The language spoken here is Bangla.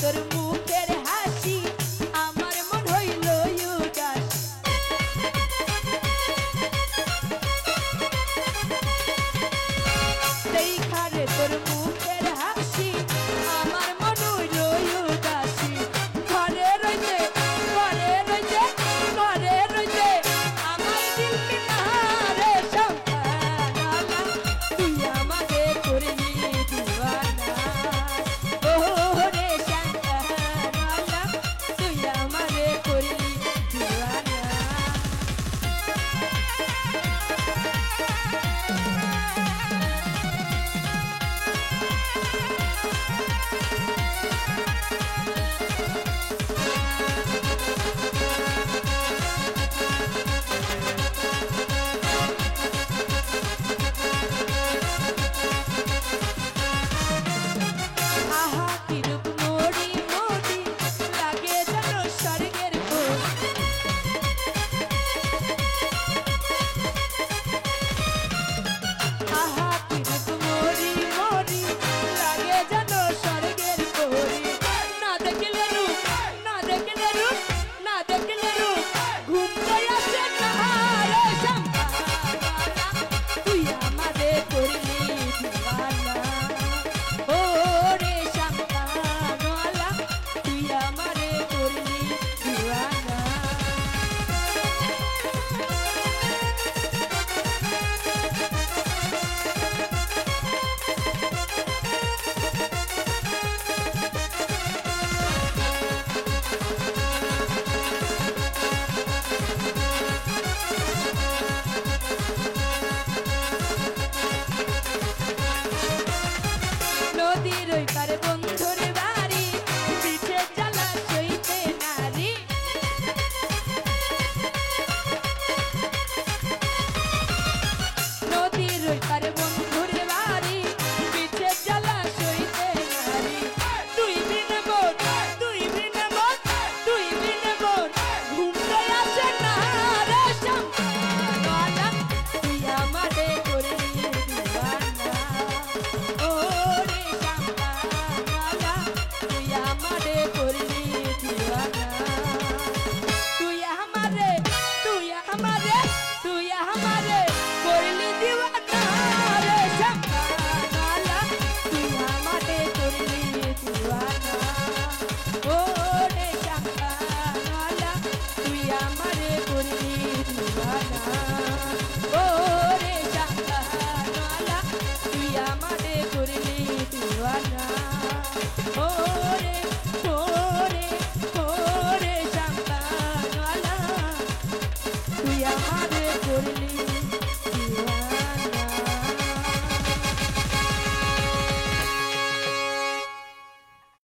তোর মুখের হাসি আমার মন হইল উদাস দেখা রে তোর মুখের হাসি আমার মন হইল উদাসী ঘরে রইতে ঘরে রইতে ঘরে রইতে আমার দিল না রে শামখানালা তুই আমাকে করলি দিওয়ানা ও রে শামখানালা তুই আমাকে করলি দিওয়ানা আহা কি রূপ মোরি মোরি লাগে যেন স্বর্গের ফুল আহা কি রূপ মোরি মোরি লাগে যেন স্বর্গের ফুল না দেখলে রূপ না দেখলে রূপ না দেখলে রূপ ঘুম তো আসে না রে শামখানালা তুই আমারে করলি দিওয়ানা ও রে শামখানালা তুই আমারে করলি দিওয়ানা নদীর ওই পারে বন্ধুর বাড়ি পিঠে জ্বালা সইতে নারী নদীর ওই পারে বন্ধুর বাড়ি পিঠে জ্বালা সইতে নারী তুই বিন বোন তুই বিন বোন তুই বিন বোন ঘুমতে আসে না রে শামখানালা তুই আমারে করলি দিওয়ানা ও রে শামখানালা তুই আমারে করলি দিওয়ানা তুই আমারে তুই আমারে তুই আমারে করলি দিওয়ানা রে শামখানালা তুই আমারে করলি দিওয়ানা ও রে শামখানালা তুই আমারে করলি দিওয়ানা ও রে শামখানালা তুই আমারে করলি দিওয়ানা ও